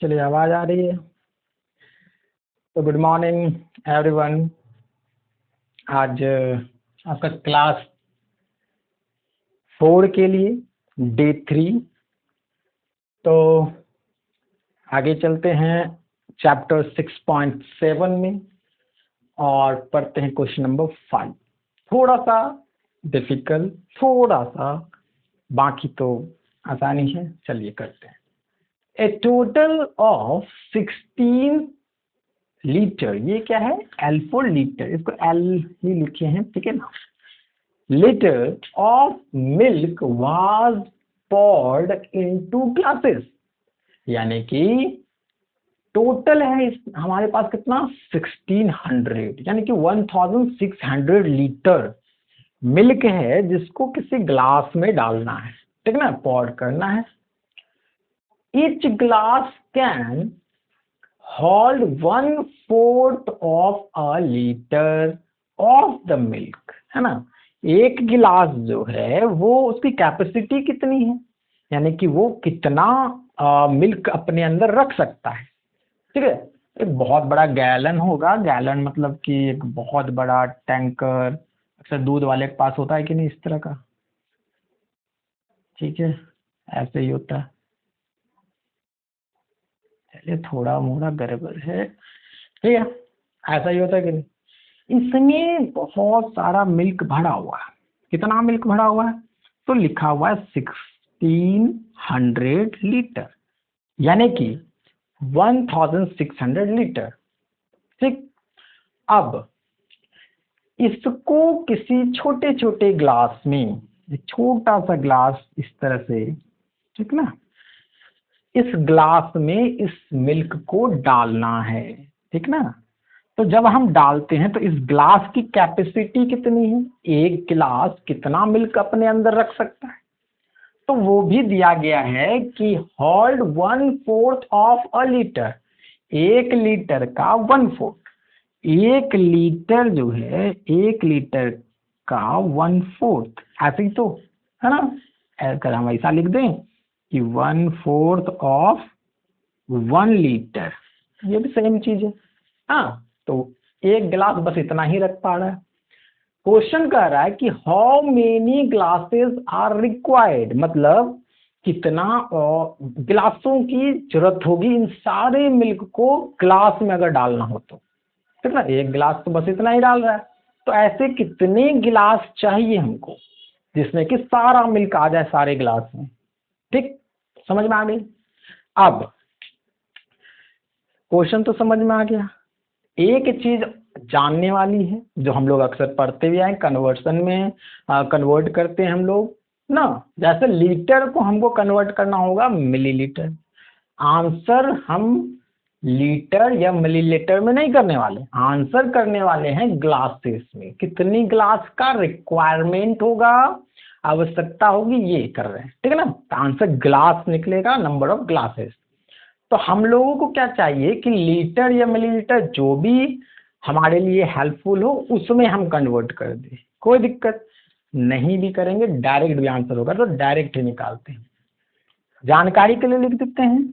चलिए आवाज आ रही है। तो गुड मॉर्निंग एवरीवन। आज आपका क्लास 4 के लिए डे 3। तो आगे चलते हैं चैप्टर 6.7 में और पढ़ते हैं क्वेश्चन नंबर 5। थोड़ा सा डिफिकल्ट, थोड़ा सा, बाकी तो आसानी है। चलिए करते हैं। ए टोटल ऑफ 16 लीटर, ये क्या है? L4 लीटर, इसको L ही लिखे हैं, ठीक है ना। Litre of milk was poured into glasses, यानी कि टोटल है हमारे पास कितना? 1600, यानी कि 1600 लीटर मिल्क है जिसको किसी ग्लास में डालना है, ठीक ना, पॉर करना है। Each glass can hold 1/4 of a liter of the milk, है ना। एक गिलास जो है वो उसकी कैपेसिटी कितनी है, यानी कि वो कितना मिल्क अपने अंदर रख सकता है, ठीक है। एक बहुत बड़ा गैलन होगा, गैलन मतलब कि एक बहुत बड़ा टैंकर, अक्सर दूध वाले के पास होता है कि नहीं, इस तरह का, ठीक है, ऐसे ही होता है। चलिए थोड़ा मोड़ा गड़बड़ है, ठीक है, ऐसा ही होता है कि नहीं। इसमें बहुत सारा मिल्क भरा हुआ है। कितना मिल्क भरा हुआ है? तो लिखा हुआ है 1600 लीटर, यानी कि 1600 लीटर, ठीक। अब इसको किसी छोटे छोटे ग्लास में, छोटा सा ग्लास इस तरह से, ठीक ना, इस ग्लास में इस मिल्क को डालना है, ठीक ना। तो जब हम डालते हैं तो इस ग्लास की कैपेसिटी कितनी है, एक गिलास कितना मिल्क अपने अंदर रख सकता है, तो वो भी दिया गया है कि होल्ड 1/4 ऑफ अ लीटर, एक लीटर का 1/4, एक लीटर जो है, एक लीटर का 1/4, ऐसे ही तो है ना। अगर हम ऐसा लिख दें कि 1/4 ऑफ 1 लीटर, ये भी सेम चीज है। हाँ, तो एक गिलास बस इतना ही रख पा रहा है। क्वेश्चन कह रहा है कि how many glasses are required, मतलब कितना गिलासों की जरूरत होगी इन सारे मिल्क को ग्लास में अगर डालना हो तो, ठीक ना। एक गिलास तो बस इतना ही डाल रहा है, तो ऐसे कितने गिलास चाहिए हमको जिसमें कि सारा मिल्क आ जाए सारे गिलास में, ठीक। समझ में आ गई? अब क्वेश्चन तो समझ में आ गया। एक चीज जानने वाली है जो हम लोग अक्सर पढ़ते भी आए, कन्वर्शन में कन्वर्ट करते हैं हम लोग ना। जैसे लीटर को हमको कन्वर्ट करना होगा मिलीलीटर, आंसर हम लीटर या मिलीलीटर में नहीं करने वाले, आंसर करने वाले हैं ग्लासेस में। कितनी ग्लास का रिक्वायरमेंट होगा, आवश्यकता होगी, ये कर रहे हैं, ठीक है ना। तो आंसर ग्लास निकलेगा, नंबर ऑफ ग्लासेस। तो हम लोगों को क्या चाहिए कि लीटर या मिलीलीटर जो भी हमारे लिए हेल्पफुल हो उसमें हम कन्वर्ट कर दें, कोई दिक्कत नहीं भी करेंगे, डायरेक्ट भी आंसर होगा तो डायरेक्ट ही निकालते हैं। जानकारी के लिए लिख देते हैं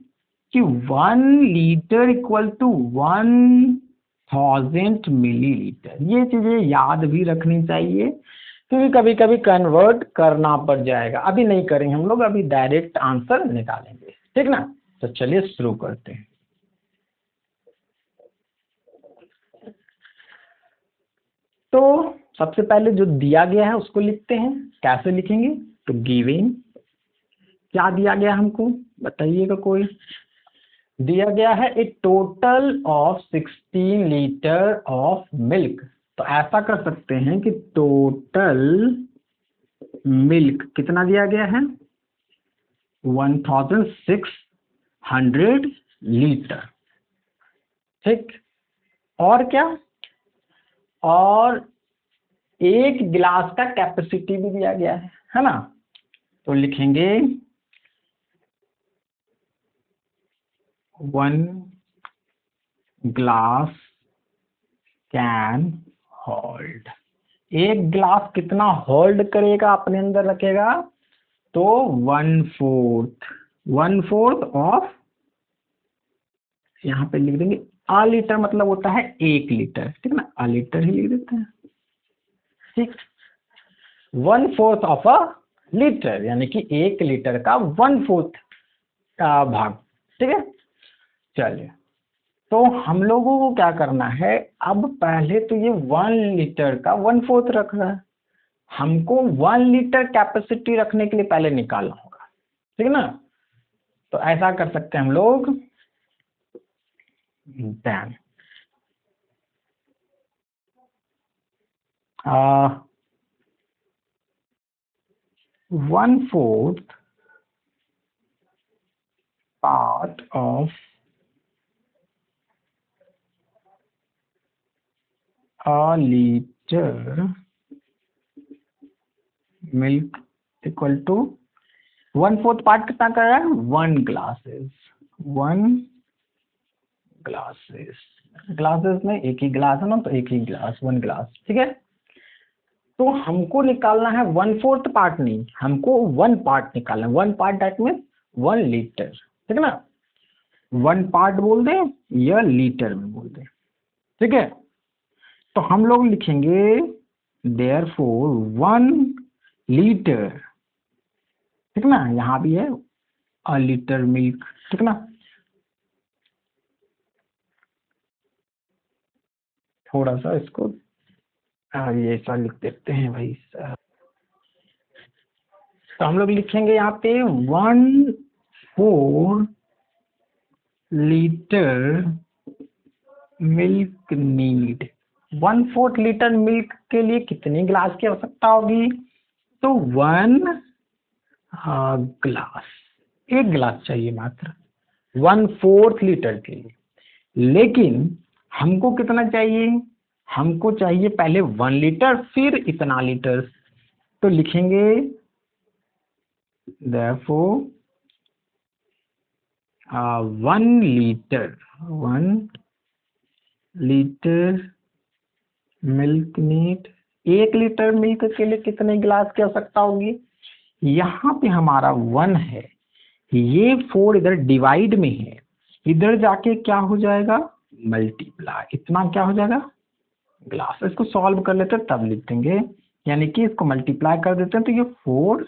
कि 1 लीटर इक्वल टू 1000 मिलीलीटर। ये चीजें याद भी रखनी चाहिए क्योंकि कभी कभी कन्वर्ट करना पड़ जाएगा। अभी नहीं करेंगे हम लोग, अभी डायरेक्ट आंसर निकालेंगे, ठीक ना। तो चलिए शुरू करते हैं। तो सबसे पहले जो दिया गया है उसको लिखते हैं। कैसे लिखेंगे? तो गिवन, क्या दिया गया हमको बताइएगा कोई। दिया गया है a total of 16 litre of milk. तो ऐसा कर सकते हैं कि टोटल मिल्क कितना दिया गया है? 1600 लीटर, ठीक। और क्या? और एक गिलास का कैपेसिटी भी दिया गया है ना। तो लिखेंगे 1 ग्लास कैन होल्ड, एक गिलास कितना होल्ड करेगा, अपने अंदर रखेगा? तो 1/4 ऑफ यहाँ पे लिख देंगे अ लीटर मतलब होता है 1 लीटर, ठीक ना, अ लीटर ही लिख देते हैं, ठीक। 1/4 ऑफ अ लीटर यानी कि 1 लीटर का 1/4 भाग, ठीक है। चलिए, तो हम लोगों को क्या करना है, अब पहले तो ये 1 लीटर का 1/4 रख रहा है, हमको 1 लीटर कैपेसिटी रखने के लिए पहले निकालना होगा, ठीक है ना। तो ऐसा कर सकते हैं हम लोग, then 1/4 part of a liter milk equal to 1/4 part कितना कर रहा है, 1 ग्लासेस, 1 ग्लासेस, ग्लासेस में एक ही ग्लास है ना, तो एक ही ग्लास, 1 ग्लास, ठीक है। तो हमको निकालना है 1/4 पार्ट नहीं, हमको 1 पार्ट निकालना है, 1 पार्ट दैट मीन 1 लीटर, ठीक है ना। 1 पार्ट बोल दे या लीटर में बोल दे, ठीक है। तो हम लोग लिखेंगे देयरफॉर 1 लीटर, ठीक ना, यहाँ भी है अ लीटर मिल्क, ठीक ना। थोड़ा सा इसको ये ऐसा लिख देते हैं भाई साहब। तो हम लोग लिखेंगे यहाँ पे 1/4 litre milk need. 1/4 litre milk के लिए कितनी ग्लास की आवश्यकता होगी, तो 1 ग्लास, 1 ग्लास चाहिए मात्र 1/4 लीटर के लिए। लेकिन हमको कितना चाहिए, हमको चाहिए पहले 1 लीटर फिर इतना लीटर, तो लिखेंगे therefore 1 litre, 1 litre milk need. 1 litre milk के लिए कितने गिलास की आवश्यकता होगी, यहाँ पे हमारा 1 है, ये 4 इधर डिवाइड में है, इधर जाके क्या हो जाएगा, मल्टीप्लाई, इतना क्या हो जाएगा ग्लास। इसको सॉल्व कर लेते हैं तब लिख देंगे, यानी कि इसको मल्टीप्लाई कर देते हैं तो ये 4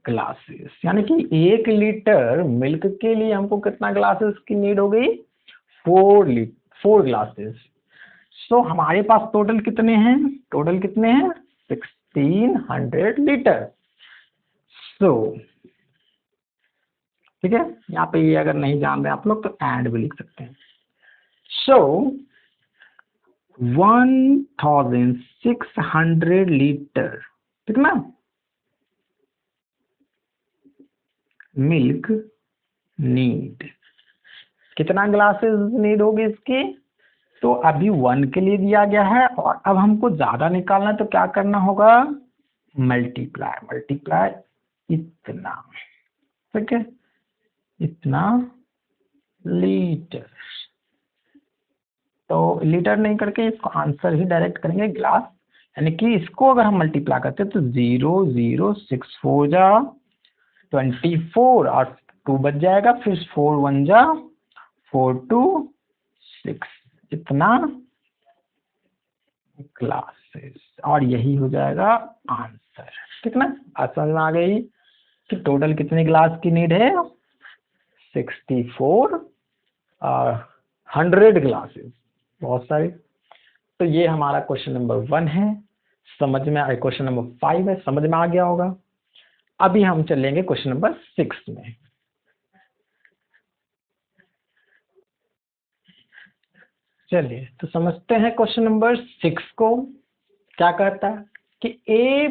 ग्लासेस, यानी कि 1 लीटर मिल्क के लिए हमको कितना ग्लासेस की नीड हो गई, 4 ग्लासेस। सो हमारे पास टोटल कितने हैं, टोटल कितने हैं 1600 लीटर। सो ठीक है, यहाँ पे ये अगर नहीं जान रहे आप लोग तो एंड भी लिख सकते हैं। सो 1600 लीटर, ठीक ना, मिल्क नीड, कितना ग्लासेस नीड होगी इसकी, तो अभी 1 के लिए दिया गया है और अब हमको ज्यादा निकालना है तो क्या करना होगा, मल्टीप्लाई, मल्टीप्लाई इतना, ठीक है, इतना लीटर। तो लीटर नहीं करके इसको आंसर ही डायरेक्ट करेंगे ग्लास, यानी कि इसको अगर हम मल्टीप्लाई करते हैं तो 0064 जा 24 और 2 बच जाएगा, फिर 4 1 जा 4 2 6, इतना ग्लासेस, और यही हो जाएगा आंसर, ठीक ना। आज समझ में आ गई कि टोटल कितने ग्लास की नीड है, 64 और 100 ग्लासेस, बहुत सारे। तो ये हमारा क्वेश्चन नंबर 1 है, समझ में आया। क्वेश्चन नंबर 5 है, समझ में आ गया होगा। अभी हम चलेंगे क्वेश्चन नंबर 6 में। चलिए तो समझते हैं क्वेश्चन नंबर 6 को। क्या कहता है कि ए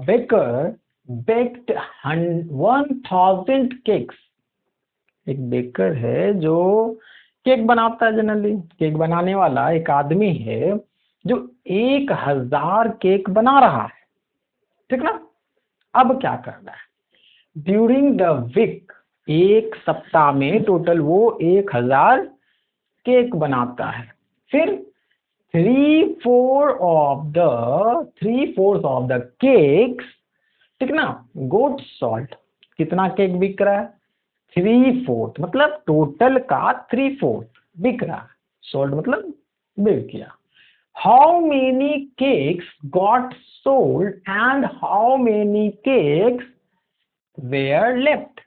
बेकर बेक्ड 1000 केक्स, एक बेकर है जो केक बनाता है, जनरली केक बनाने वाला एक आदमी है जो 1000 केक बना रहा है, ठीक ना। अब क्या करना है, ड्यूरिंग द वीक, एक सप्ताह में टोटल वो 1000 केक बनाता है, फिर 3/4 ऑफ द केक्स, ठीक ना, गोट सॉल्ट, कितना केक बिक रहा है 3/4 मतलब टोटल का 3/4 बिक रहा है। सोल्ड मतलब बिक गया। How many cakes got sold and how many cakes where left.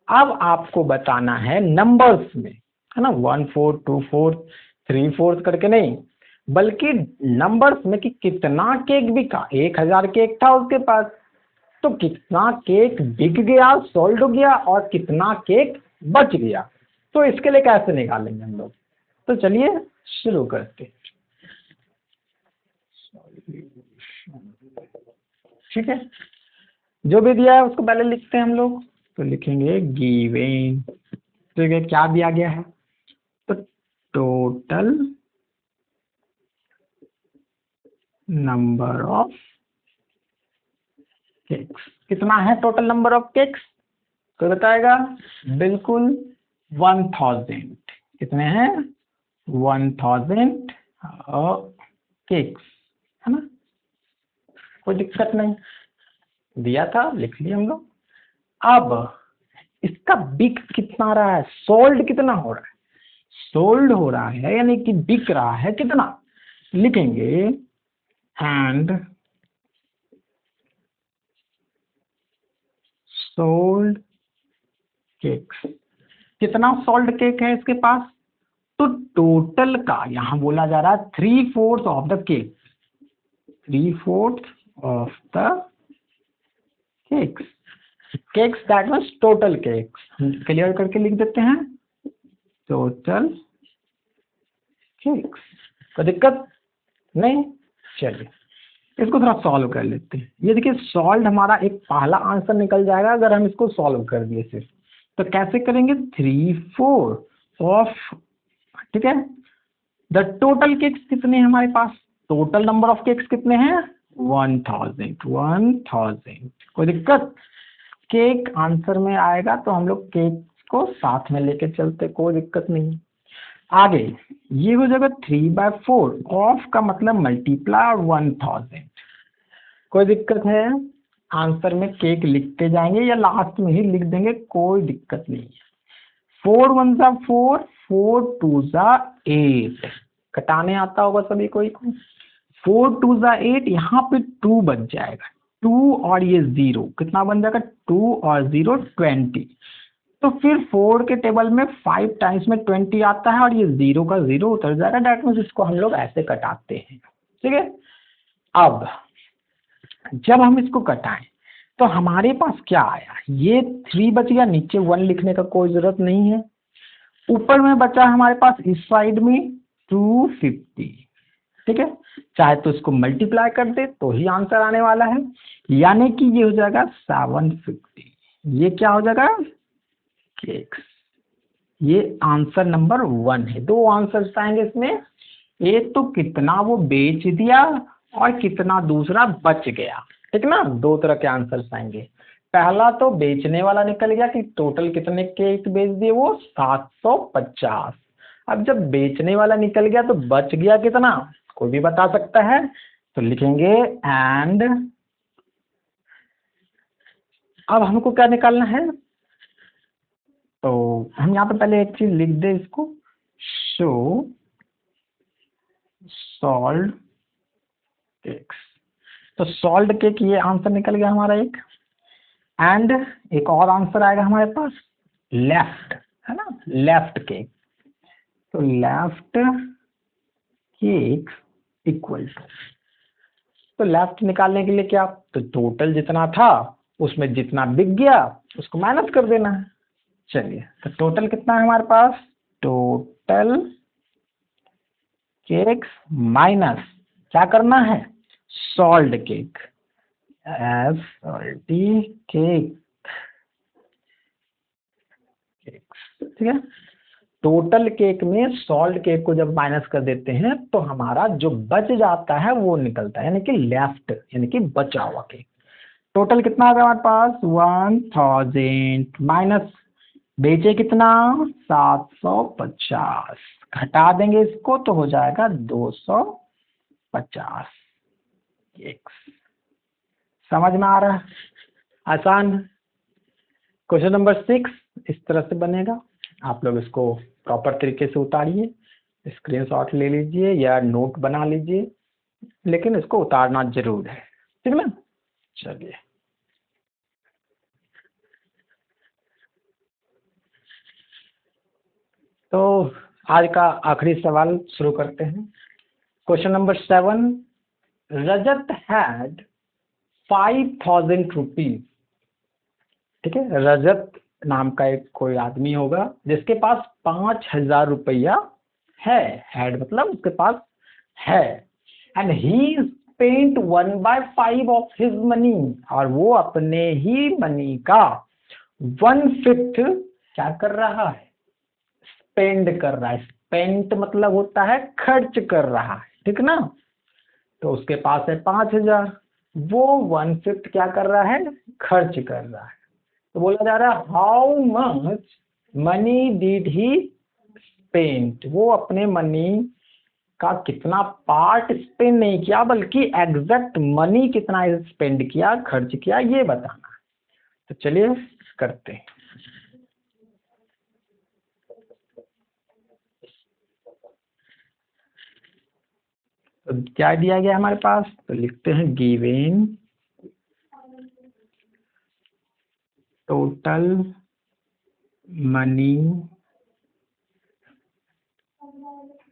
अब आपको बताना है नंबर्स में, है ना, 1/4 2/4 3/4 करके नहीं, बल्कि नंबर्स में कि कितना केक बिका। 1000 केक था उसके पास, तो कितना केक बिक गया, सोल्ड हो गया, और कितना केक बच गया। तो इसके लिए कैसे निकालेंगे हम लोग, तो चलिए शुरू करते हैं। ठीक है, जो भी दिया है उसको पहले लिखते हैं हम लोग। तो लिखेंगे गिवन, ठीक है, क्या दिया गया है, तो टोटल नंबर ऑफ केक्स। कितना है टोटल नंबर ऑफ केक्स, तो बताएगा बिल्कुल 1000। कितने हैं, 1000 केक्स, है ना, कोई दिक्कत नहीं, दिया था लिख लिया हम लोग। अब इसका बिक कितना रहा है, सोल्ड कितना हो रहा है, सोल्ड हो रहा है यानी कि बिक रहा है कितना, लिखेंगे एंड सोल्ड केक्स। कितना सोल्ड केक है इसके पास, तो टोटल का यहां बोला जा रहा है 3/4 of the cake, 3/4 of the cakes, cakes that means total cakes. Clear करके लिख देते हैं टोटल केक्स, कोई दिक्कत नहीं। चलिए इसको थोड़ा सॉल्व कर लेते हैं। ये देखिए सॉल्व हमारा एक पहला आंसर निकल जाएगा अगर हम इसको सॉल्व कर दिए सिर्फ। तो कैसे करेंगे, 3/4 ऑफ, ठीक है, द टोटल केक्स कितने हैं हमारे पास, टोटल नंबर ऑफ केक्स कितने हैं 1000। कोई दिक्कत, केक आंसर में आएगा तो हम लोग केक को साथ में लेके चलते, कोई दिक्कत नहीं। आगे ये हो जाएगा 3/4 ऑफ का मतलब मल्टीप्लाई 1000, कोई दिक्कत है, आंसर में केक लिखते जाएंगे या लास्ट में ही लिख देंगे, कोई दिक्कत नहीं है। 4 1 जा 4, 4 2 जा 8, कटाने आता होगा सभी कोई को, 4 2 जा 8, यहाँ पे 2 बच जाएगा, 2 और ये 0 कितना बन जाएगा, 2 और 0 20। तो फिर 4 के टेबल में 5 टाइम्स में 20 आता है और ये 0 का 0 उतर जाएगा, डेट मीन्स इसको हम लोग ऐसे कटाते हैं। ठीक है, अब जब हम इसको कटाएं तो हमारे पास क्या आया, ये 3 बच गया, नीचे 1 लिखने का कोई जरूरत नहीं है। ऊपर में बचा हमारे पास इस साइड में 250, ठीक है, चाहे तो इसको मल्टीप्लाई कर दे तो ही आंसर आने वाला है, यानी कि ये हो जाएगा 750। ये क्या हो जाएगा, केक्स। ये आंसर नंबर 1 है। दो आंसर आएंगे इसमें, एक तो कितना वो बेच दिया और कितना दूसरा बच गया, ठीक ना, दो तरह के आंसर आएंगे। पहला तो बेचने वाला निकल गया कि टोटल कितने केक बेच दिए, वो 750। अब जब बेचने वाला निकल गया तो बच गया कितना, कोई भी बता सकता है, तो लिखेंगे एंड, अब हमको क्या निकालना है, तो हम यहाँ पे पहले एक चीज लिख दे इसको, शो सॉल्ड केक्स। तो सॉल्ड केक ये आंसर निकल गया हमारा एक, एंड एक और आंसर आएगा हमारे पास लेफ्ट, है ना, लेफ्ट केक। तो लेफ्ट केक इक्वल टू, तो लेफ्ट निकालने के लिए क्या, तो टोटल जितना था उसमें जितना बिक गया उसको माइनस कर देना है। चलिए तो टोटल कितना है हमारे पास, टोटल केक्स माइनस क्या करना है, सॉल्ड केक, सॉल्टी केक, ठीक है। टोटल केक में सॉल्ट केक को जब माइनस कर देते हैं तो हमारा जो बच जाता है वो निकलता है, यानी कि लेफ्ट, यानी कि बचा हुआ केक। टोटल कितना आ गया हमारे पास 1000 माइनस बेचे कितना 750, घटा देंगे इसको तो हो जाएगा 250 केक्स। समझ में आ रहा है, आसान। क्वेश्चन नंबर 6, इस तरह से बनेगा। आप लोग इसको प्रॉपर तरीके से उतारिए, स्क्रीनशॉट ले लीजिए या नोट बना लीजिए, लेकिन इसको उतारना जरूर है, ठीक ना। चलिए तो आज का आखिरी सवाल शुरू करते हैं। Question number 7, Rajat had 5000 rupees. ठीक है, रजत नाम का एक कोई आदमी होगा जिसके पास 5000 रुपया है। हैड मतलब उसके पास है। And he spent 1/5 of his money, और वो अपने ही मनी का 1/5 क्या कर रहा है, स्पेंड कर रहा है। स्पेंट मतलब होता है खर्च कर रहा है, ठीक ना। तो उसके पास है 5000, वो 1/5 क्या कर रहा है, खर्च कर रहा है। तो बोला जा रहा है how much money did he spend, वो अपने मनी का कितना पार्ट स्पेंड नहीं किया, बल्कि एग्जैक्ट मनी कितना स्पेंड किया, खर्च किया, ये बताना है। तो चलिए करते हैं। तो क्या दिया गया हमारे पास, तो लिखते हैं given total money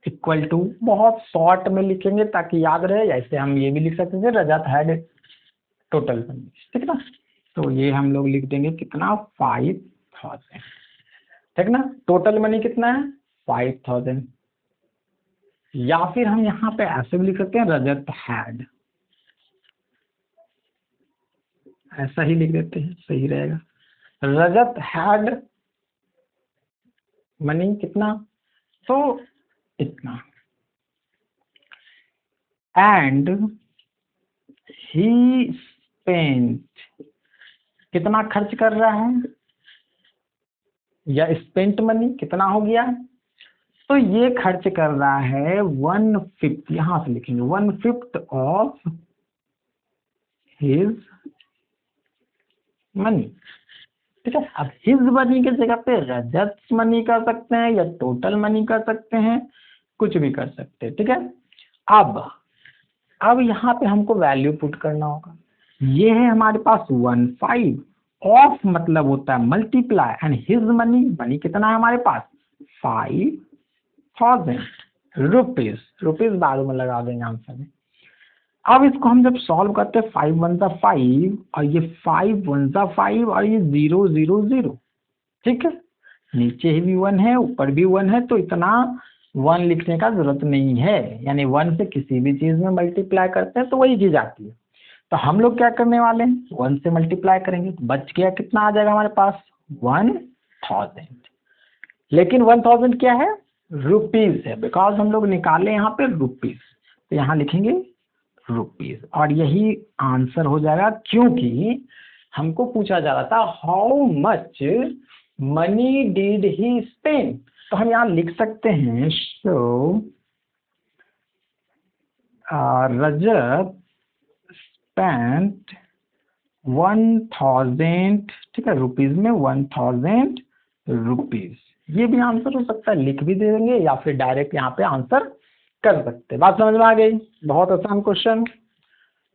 equal to, बहुत शॉर्ट में लिखेंगे ताकि याद रहे, ऐसे हम ये भी लिख सकते थे रजत हैड टोटल मनी, ठीक ना। तो ये हम लोग लिख देंगे कितना, 5000, ठीक ना। टोटल मनी कितना है, 5000। या फिर हम यहाँ पे ऐसे भी लिख सकते हैं रजत हैड, ऐसा ही लिख देते हैं, सही रहेगा। रजत हैड मनी कितना, तो इतना। एंड ही स्पेंट, कितना खर्च कर रहा है, या स्पेंट मनी कितना हो गया, तो ये खर्च कर रहा है 1/5, यहां से लिखेंगे 1/5 ऑफ हिज मनी, ठीक है। अब हिज मनी की जगह पे रजत मनी कर सकते हैं या टोटल मनी कर सकते हैं, कुछ भी कर सकते हैं, ठीक है। अब यहाँ पे हमको वैल्यू पुट करना होगा। ये है हमारे पास 1/5 ऑफ मतलब होता है multiply, and his money, money कितना है हमारे पास 5000 रुपीज, रुपीज बाद में लगा देंगे आंसर में। अब इसको हम जब सॉल्व करते हैं 5 1 5 और ये 5 1 5 और ये 0 0 0, ठीक है। नीचे भी 1 है, ऊपर भी 1 है, तो इतना 1 लिखने का जरूरत नहीं है, यानी 1 से किसी भी चीज में मल्टीप्लाई करते हैं तो वही चीज आती है। तो हम लोग क्या करने वाले हैं, 1 से मल्टीप्लाई करेंगे, तो बच गया कितना आ जाएगा हमारे पास 1000। लेकिन 1000 क्या है, रुपीज है, बिकॉज हम लोग निकाले यहाँ पे रुपीज, तो यहाँ लिखेंगे रुपीज, और यही आंसर हो जाएगा, क्योंकि हमको पूछा जा रहा था how much money did he spend. तो हम यहाँ लिख सकते हैं सो रजत स्पेंट 1000, ठीक है, रुपीज में 1000 रुपीज। ये भी आंसर हो सकता है, लिख भी दे देंगे या फिर डायरेक्ट यहाँ पे आंसर कर सकते हैं। बात समझ में आ गई, बहुत आसान क्वेश्चन।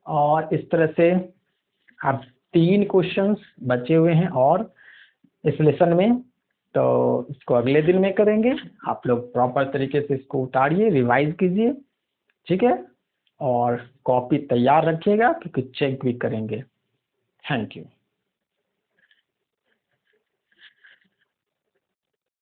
और इस तरह से अब 3 क्वेश्चंस बचे हुए हैं और इस लेसन में, तो इसको अगले दिन में करेंगे। आप लोग प्रॉपर तरीके से इसको उतारिए, रिवाइज कीजिए, ठीक है, और कॉपी तैयार रखिएगा क्योंकि चेक भी करेंगे। Thank you.